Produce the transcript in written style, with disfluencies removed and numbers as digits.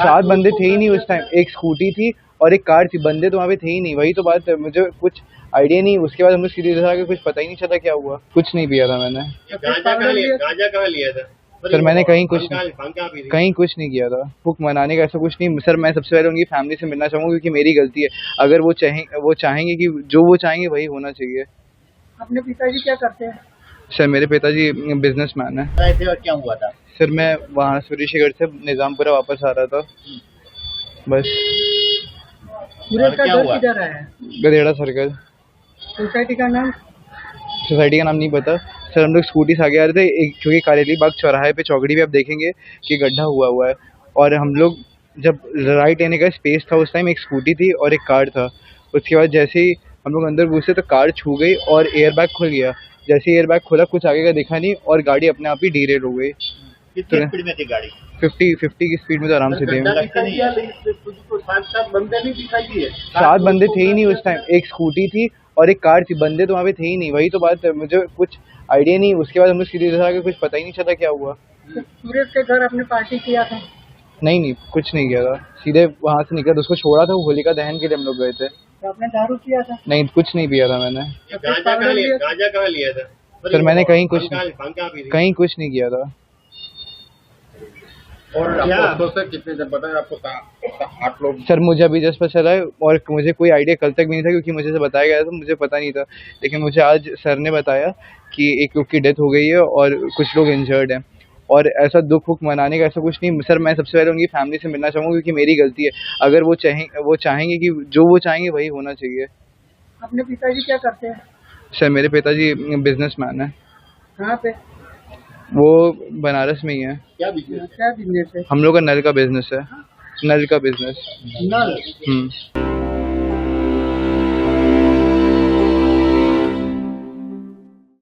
सात बंदे थे ही नहीं उस टाइम, एक स्कूटी थी और एक कार थी, बंदे तो वहाँ पे थे ही नहीं। वही तो बात है, मुझे कुछ आइडिया नहीं। उसके बाद हम लोग सीधे इधर आके कुछ पता ही नहीं चला क्या हुआ। कुछ नहीं पिया था मैंने। गांजा कहाँ लिया था? सर मैंने कहीं कुछ नहीं किया था। भूख मनाने का ऐसा कुछ नहीं सर। मैं सबसे पहले उनकी फैमिली से मिलना चाहूँगा क्योंकि मेरी गलती है। अगर वो चाहेंगे कि जो वो चाहेंगे वही होना चाहिए। अपने पिताजी क्या करते हैं? सर मेरे पिताजी बिजनेसमैन है। थे और क्या हुआ था? सर मैं वहाँ सूर्यशेखर से निज़ामपुरा वापस आ रहा था, बस। पूरे का घर किधर है? गधेड़ा सर्कल। सोसाइटी का नाम? सोसाइटी का नाम नहीं पता सर। हम लोग स्कूटी से आगे आ रहे थे, एक क्योंकि कारेली बाग चौराहे पे चौकड़ी पे आप देखेंगे कि गड्ढा हुआ है। और हम लोग जब राइट लेने का स्पेस था उस टाइम एक स्कूटी थी और एक कार था। उसके बाद जैसे ही हम लोग अंदर घुसे तो कार छू गई और एयर बैग खुल गया। जैसे ही एयर बैग खुला कुछ आगे का दिखा नहीं और गाड़ी अपने आप ही डीरेल हो गई। कितनी स्पीड में थी गाड़ी? 50 की स्पीड में तो आराम से थे। सात बंदे थे ही नहीं उस टाइम, एक स्कूटी थी और एक कार थी, बंदे तो वहाँ पे थे ही नहीं। वही तो बात है, मुझे कुछ आइडिया नहीं। उसके बाद हम लोग सीधे इधर आके कुछ पता ही नहीं चला क्या हुआ। सूरज के घर आपने पार्टी किया था? नहीं कुछ नहीं किया था। सीधे वहाँ से निकला, उसको छोड़ा था, वो होलिका दहन के लिए हम लोग गए थे। तो आपने दारू किया था? नहीं कुछ नहीं पिया था मैंने। गांजा कहाँ लिया था? सर मैंने कहीं कुछ नहीं किया था। और आपको सर कितने जब बताया आपको 8 लोग? सर मुझे अभी जस्ट पता चला है और मुझे कोई आइडिया कल तक भी नहीं था क्योंकि मुझे से बताया गया था, मुझे पता नहीं था। लेकिन मुझे आज सर ने बताया कि एक लोग की डेथ हो गई है और कुछ लोग इंजर्ड हैं। और ऐसा दुख मनाने का ऐसा कुछ नहीं सर। मैं सबसे पहले उनकी फैमिली से मिलना चाहूँगा क्योंकि मेरी गलती है। अगर वो चाहेंगे कि जो वो चाहेंगे वही होना चाहिए। अपने पिताजी क्या करते हैं? सर मेरे पिताजी बिजनेसमैन है। कहाँ पे? वो बनारस में ही है। क्या बिजनेस है? हम लोग का नल का बिजनेस है। नल का बिजनेस। नल?